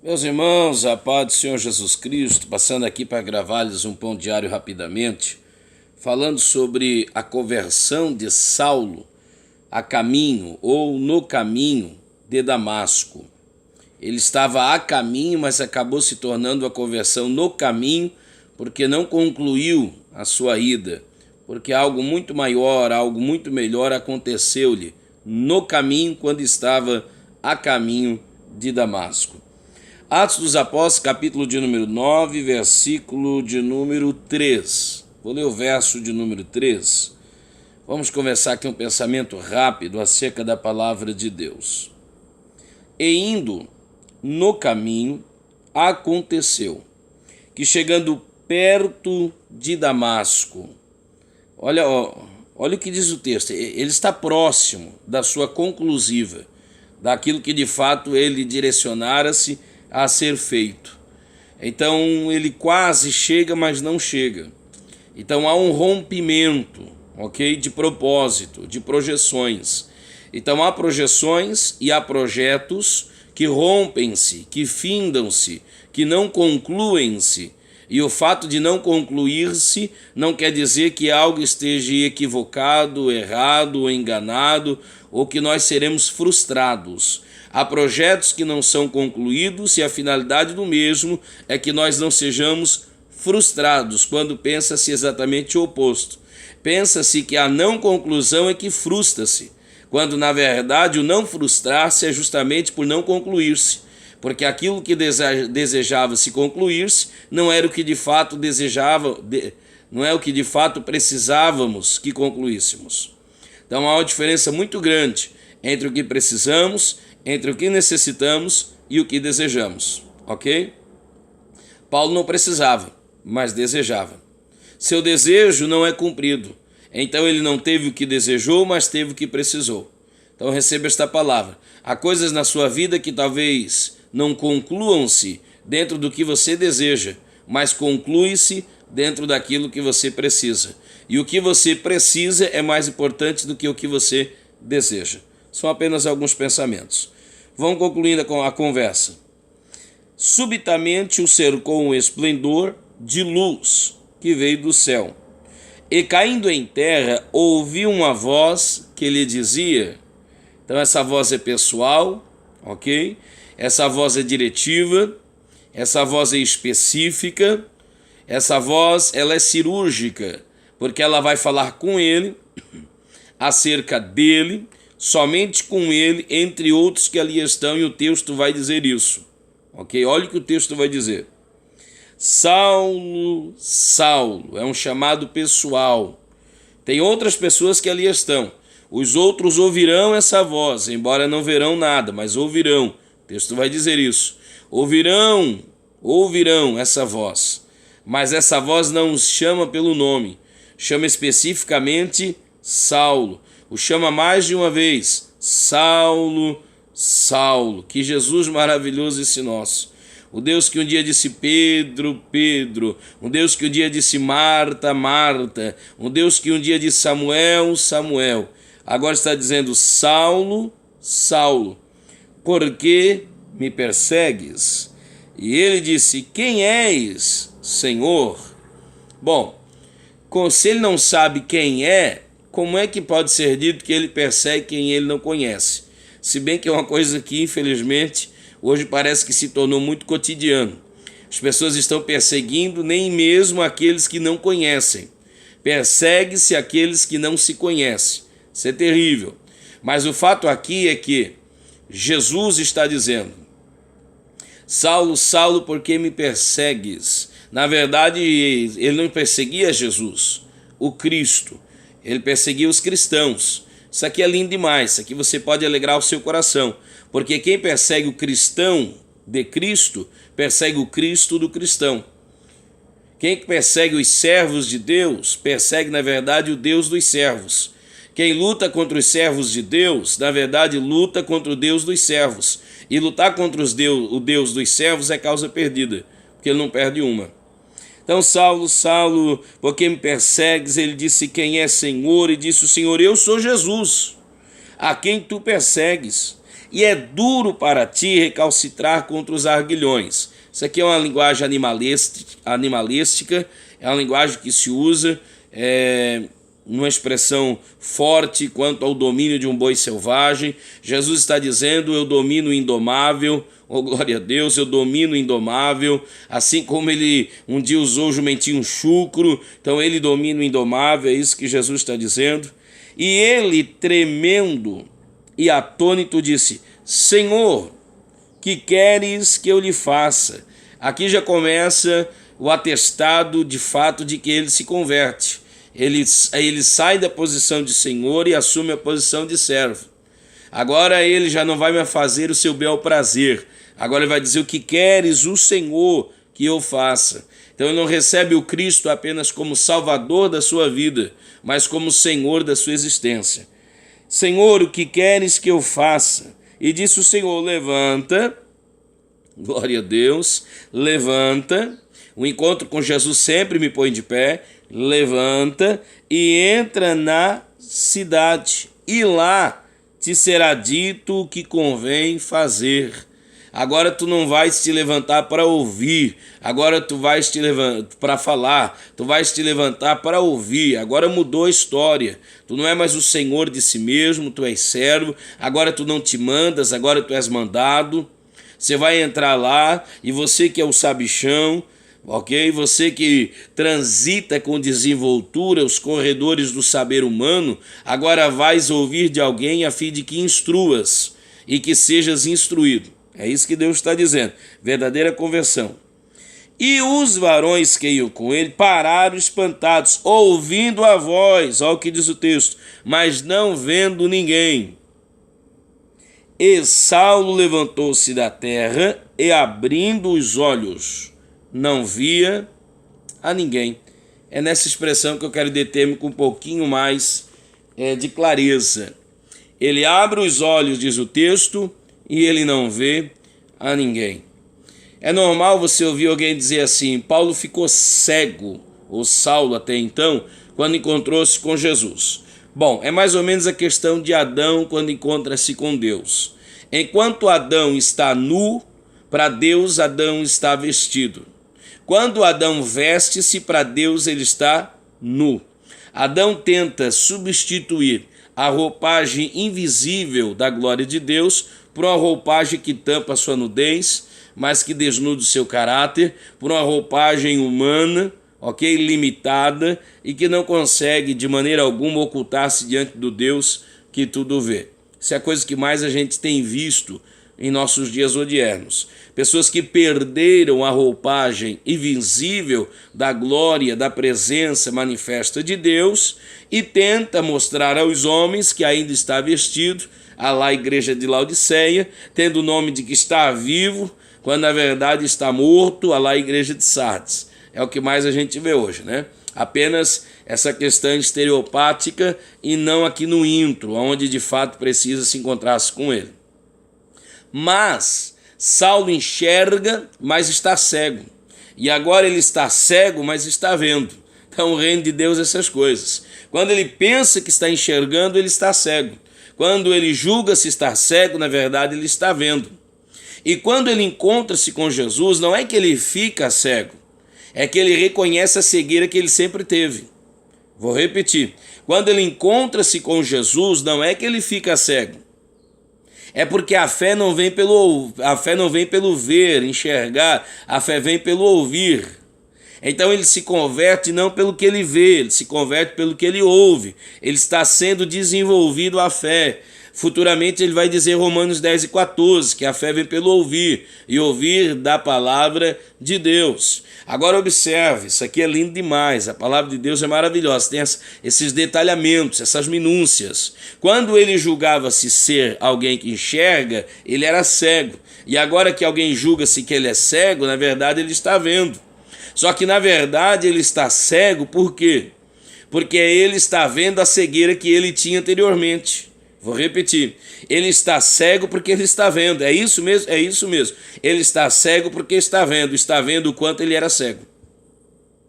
Meus irmãos, a paz do Senhor Jesus Cristo, passando aqui para gravar-lhes um pão diário rapidamente, falando sobre a conversão de Saulo a caminho ou no caminho de Damasco. Ele estava a caminho, mas acabou se tornando a conversão no caminho, porque não concluiu a sua ida, porque algo muito maior, algo muito melhor aconteceu-lhe no caminho quando estava a caminho de Damasco. Atos dos Apóstolos, capítulo de número 9, versículo de número 3. Vou ler o verso de número 3. Vamos conversar aqui um pensamento rápido acerca da palavra de Deus. E indo no caminho, aconteceu que chegando perto de Damasco, olha o que diz o texto, ele está próximo da sua conclusiva, daquilo que de fato ele direcionara-se a ser feito. Então ele quase chega, mas não chega. Então há um rompimento, ok? De propósito, de projeções. Então há projeções e há projetos que rompem-se, que findam-se, que não concluem-se. E o fato de não concluir-se não quer dizer que algo esteja equivocado, errado ou enganado, ou que nós seremos frustrados. Há projetos que não são concluídos e a finalidade do mesmo é que nós não sejamos frustrados, quando pensa-se exatamente o oposto. Pensa-se que a não conclusão é que frustra-se, quando na verdade o não frustrar-se é justamente por não concluir-se, porque aquilo que desejava-se concluir-se não era o que de fato desejava, não é o que de fato precisávamos que concluíssemos. Então há uma diferença muito grande entre o que precisamos, entre o que necessitamos e o que desejamos, ok? Paulo não precisava, mas desejava. Seu desejo não é cumprido, então ele não teve o que desejou, mas teve o que precisou. Então receba esta palavra. Há coisas na sua vida que talvez não concluam-se dentro do que você deseja, mas conclui-se dentro daquilo que você precisa. E o que você precisa é mais importante do que o que você deseja. São apenas alguns pensamentos. Vamos concluindo a conversa. Subitamente o cercou um esplendor de luz que veio do céu. E caindo em terra, ouviu uma voz que lhe dizia... Então essa voz é pessoal, ok? Essa voz é diretiva, essa voz é específica, essa voz ela é cirúrgica, porque ela vai falar com ele, acerca dele, somente com ele, entre outros que ali estão, e o texto vai dizer isso, ok? Olha o que o texto vai dizer. Saulo, Saulo, é um chamado pessoal. Tem outras pessoas que ali estão. Os outros ouvirão essa voz, embora não verão nada, mas ouvirão. O texto vai dizer isso. Ouvirão essa voz. Mas essa voz não os chama pelo nome. Chama especificamente Saulo. O chama mais de uma vez. Saulo, Saulo. Que Jesus maravilhoso esse nosso. O Deus que um dia disse Pedro, Pedro. Um Deus que um dia disse Marta, Marta. Um Deus que um dia disse Samuel, Samuel. Agora está dizendo Saulo, Saulo. Por que me persegues? E ele disse, quem és, Senhor? Bom, se ele não sabe quem é, como é que pode ser dito que ele persegue quem ele não conhece? Se bem que é uma coisa que, infelizmente, hoje parece que se tornou muito cotidiano. As pessoas estão perseguindo nem mesmo aqueles que não conhecem. Persegue-se aqueles que não se conhecem. Isso é terrível. Mas o fato aqui é que Jesus está dizendo, Saulo, Saulo, por que me persegues? Na verdade, ele não perseguia Jesus, o Cristo. Ele perseguia os cristãos. Isso aqui é lindo demais. Isso aqui você pode alegrar o seu coração. Porque quem persegue o cristão de Cristo, persegue o Cristo do cristão. Quem persegue os servos de Deus, persegue, na verdade, o Deus dos servos. Quem luta contra os servos de Deus, na verdade, luta contra o Deus dos servos. E lutar contra o Deus dos servos é causa perdida, porque ele não perde uma. Então, Saulo, Saulo, por que me persegues? Ele disse, quem é Senhor? E disse o Senhor, eu sou Jesus, a quem tu persegues. e é duro para ti recalcitrar contra os arguilhões. Isso aqui é uma linguagem animalística, é uma linguagem que se usa numa expressão forte quanto ao domínio de um boi selvagem. Jesus está dizendo: eu domino o indomável. Oh, glória a Deus, eu domino o indomável, assim como ele um dia usou o jumentinho chucro, então ele domina o indomável, é isso que Jesus está dizendo. E ele, tremendo e atônito, disse: Senhor, que queres que eu lhe faça? Aqui já começa o atestado de fato de que ele se converte. Ele sai da posição de Senhor e assume a posição de servo. Agora ele já não vai mais fazer o seu bel prazer. Agora ele vai dizer: o que queres, o Senhor, que eu faça? Então ele não recebe o Cristo apenas como Salvador da sua vida, mas como Senhor da sua existência. Senhor, o que queres que eu faça? E disse o Senhor: levanta, glória a Deus, levanta. O encontro com Jesus sempre me põe de pé. Levanta e entra na cidade, e lá te será dito o que convém fazer. Agora tu não vais te levantar para ouvir, agora tu vais te levantar para falar, tu vais te levantar para ouvir. Agora mudou a história, tu não é mais o senhor de si mesmo, tu és servo, agora tu não te mandas, agora tu és mandado. Você vai entrar lá e você que é o sabichão, ok? Você que transita com desenvoltura os corredores do saber humano, agora vais ouvir de alguém a fim de que instruas e que sejas instruído. É isso que Deus está dizendo, verdadeira conversão. E os varões que iam com ele pararam espantados, ouvindo a voz, olha o que diz o texto, mas não vendo ninguém. E Saulo levantou-se da terra e, abrindo os olhos, não via a ninguém. É nessa expressão que eu quero deter-me com um pouquinho mais de clareza. Ele abre os olhos, diz o texto, e ele não vê a ninguém. É normal você ouvir alguém dizer assim: Paulo ficou cego, ou Saulo até então, quando encontrou-se com Jesus. Bom, é mais ou menos a questão de Adão quando encontra-se com Deus. Enquanto Adão está nu, para Deus Adão está vestido. Quando Adão veste-se, para Deus ele está nu. Adão tenta substituir a roupagem invisível da glória de Deus por uma roupagem que tampa a sua nudez, mas que desnuda o seu caráter, por uma roupagem humana, ok, limitada, e que não consegue de maneira alguma ocultar-se diante do Deus que tudo vê. Isso é a coisa que mais a gente tem visto em nossos dias odiernos. Pessoas que perderam a roupagem invisível da glória, da presença manifesta de Deus e tenta mostrar aos homens que ainda está vestido, a lá igreja de Laodiceia, tendo o nome de que está vivo, quando na verdade está morto, a lá igreja de Sardes. É o que mais a gente vê hoje, né? Apenas essa questão estereopática e não aqui no intro, onde de fato precisa se encontrar-se com ele. Mas Saulo enxerga, mas está cego. E agora ele está cego, mas está vendo. Então o reino de Deus é essas coisas. Quando ele pensa que está enxergando, ele está cego. Quando ele julga-se estar cego, na verdade ele está vendo. E quando ele encontra-se com Jesus, não é que ele fica cego, é que ele reconhece a cegueira que ele sempre teve. Vou repetir. Quando ele encontra-se com Jesus, não é que ele fica cego. É porque a fé não vem pelo ver, enxergar, a fé vem pelo ouvir. Então ele se converte não pelo que ele vê, ele se converte pelo que ele ouve. Ele está sendo desenvolvido a fé. Futuramente ele vai dizer Romanos 10:14, que a fé vem pelo ouvir, e ouvir da palavra de Deus. Agora observe, isso aqui é lindo demais, a palavra de Deus é maravilhosa, tem esses detalhamentos, essas minúcias. Quando ele julgava-se ser alguém que enxerga, ele era cego. E agora que alguém julga-se que ele é cego, na verdade ele está vendo. Só que na verdade ele está cego, por quê? Porque ele está vendo a cegueira que ele tinha anteriormente. Vou repetir, ele está cego porque ele está vendo, é isso mesmo? É isso mesmo, ele está cego porque está vendo o quanto ele era cego.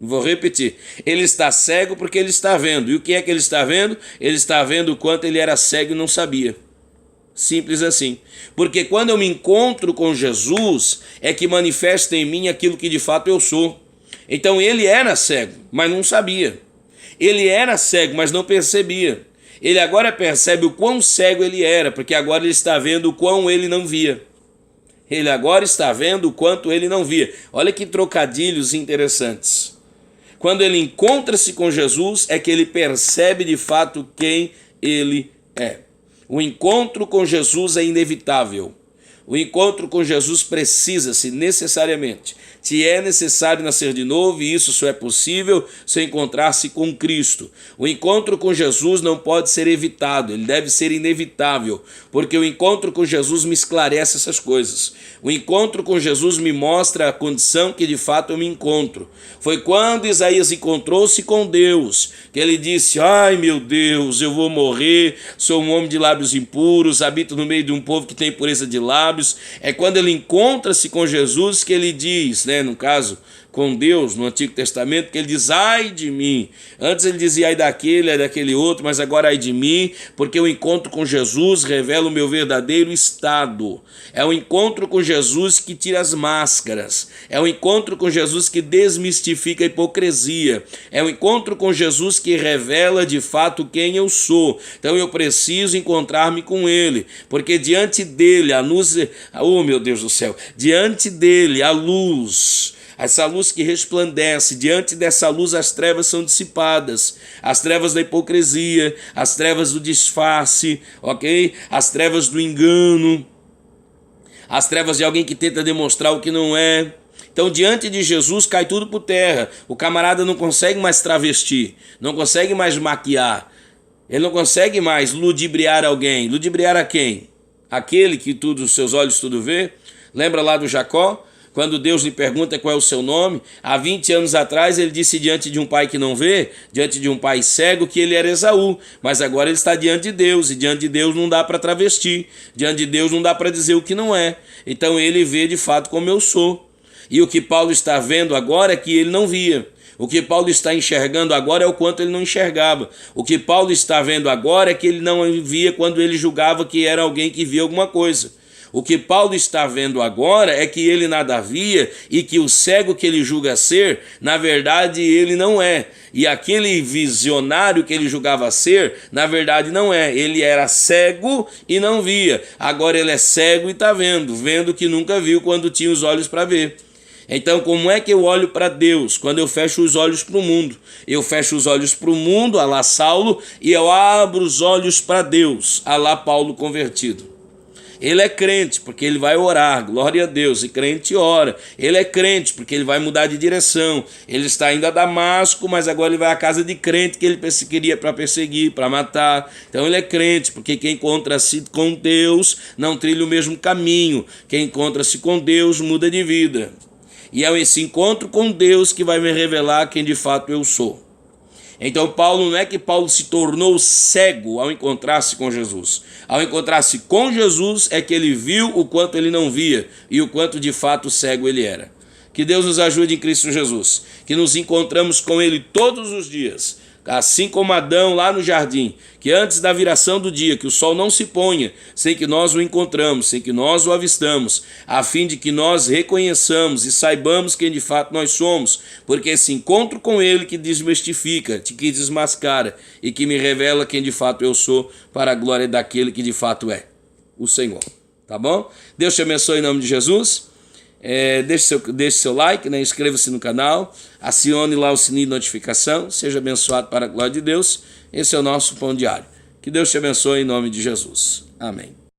Vou repetir, ele está cego porque ele está vendo, e o que é que ele está vendo? Ele está vendo o quanto ele era cego e não sabia. Simples assim. Porque quando eu me encontro com Jesus, é que manifesta em mim aquilo que de fato eu sou. Então ele era cego, mas não sabia. Ele era cego, mas não percebia. Ele agora percebe o quão cego ele era, porque agora ele está vendo o quão ele não via. Ele agora está vendo o quanto ele não via. Olha que trocadilhos interessantes. Quando ele encontra-se com Jesus, é que ele percebe de fato quem ele é. O encontro com Jesus é inevitável. O encontro com Jesus precisa-se necessariamente. Se é necessário nascer de novo, e isso só é possível se encontrar-se com Cristo. O encontro com Jesus não pode ser evitado, ele deve ser inevitável, porque o encontro com Jesus me esclarece essas coisas. O encontro com Jesus me mostra a condição que de fato eu me encontro. Foi quando Isaías encontrou-se com Deus, que ele disse: ai meu Deus, eu vou morrer, sou um homem de lábios impuros, habito no meio de um povo que tem pureza de lábios. É quando ele encontra-se com Jesus que ele diz, no caso, com Deus, no Antigo Testamento, que ele diz: ai de mim. Antes ele dizia ai daquele outro, mas agora ai de mim, porque o encontro com Jesus revela o meu verdadeiro estado. É o encontro com Jesus que tira as máscaras. É o encontro com Jesus que desmistifica a hipocrisia. É o encontro com Jesus que revela de fato quem eu sou. Então eu preciso encontrar-me com ele, porque diante dele a luz, oh meu Deus do céu, diante dele a luz, essa luz que resplandece, diante dessa luz as trevas são dissipadas, as trevas da hipocrisia, as trevas do disfarce, ok? As trevas do engano, as trevas de alguém que tenta demonstrar o que não é. Então, diante de Jesus cai tudo por terra. O camarada não consegue mais travestir, não consegue mais maquiar, ele não consegue mais ludibriar alguém. Ludibriar a quem? Aquele que os seus olhos tudo vê. Lembra lá do Jacó? Quando Deus lhe pergunta qual é o seu nome, há 20 anos atrás ele disse diante de um pai que não vê, diante de um pai cego, que ele era Esaú, mas agora ele está diante de Deus, e diante de Deus não dá para travestir, diante de Deus não dá para dizer o que não é, então ele vê de fato como eu sou. E o que Paulo está vendo agora é que ele não via. O que Paulo está enxergando agora é o quanto ele não enxergava. O que Paulo está vendo agora é que ele não via quando ele julgava que era alguém que via alguma coisa. O que Paulo está vendo agora é que ele nada via e que o cego que ele julga ser, na verdade ele não é. E aquele visionário que ele julgava ser, na verdade não é. Ele era cego e não via. Agora ele é cego e está vendo, vendo que nunca viu quando tinha os olhos para ver. Então, como é que eu olho para Deus? Quando eu fecho os olhos para o mundo. Eu fecho os olhos para o mundo, a lá Saulo, e eu abro os olhos para Deus, a lá Paulo convertido. Ele é crente porque ele vai orar, glória a Deus, e crente ora. Ele é crente porque ele vai mudar de direção. Ele está indo a Damasco, mas agora ele vai à casa de crente que ele queria para perseguir, para matar. Então ele é crente porque quem encontra-se com Deus não trilha o mesmo caminho. Quem encontra-se com Deus muda de vida. E é esse encontro com Deus que vai me revelar quem de fato eu sou. Então Paulo, não é que Paulo se tornou cego ao encontrar-se com Jesus. Ao encontrar-se com Jesus é que ele viu o quanto ele não via e o quanto de fato cego ele era. Que Deus nos ajude em Cristo Jesus, que nos encontramos com ele todos os dias, assim como Adão lá no jardim, que antes da viração do dia, que o sol não se ponha, sem que nós o encontramos, sem que nós o avistamos, a fim de que nós reconheçamos e saibamos quem de fato nós somos, porque esse encontro com ele que desmistifica, que desmascara e que me revela quem de fato eu sou, para a glória daquele que de fato é o Senhor. Tá bom? Deus te abençoe em nome de Jesus. Deixe seu like, inscreva-se no canal, acione lá o sininho de notificação, seja abençoado para a glória de Deus. Esse é o nosso pão diário. Que Deus te abençoe em nome de Jesus. Amém.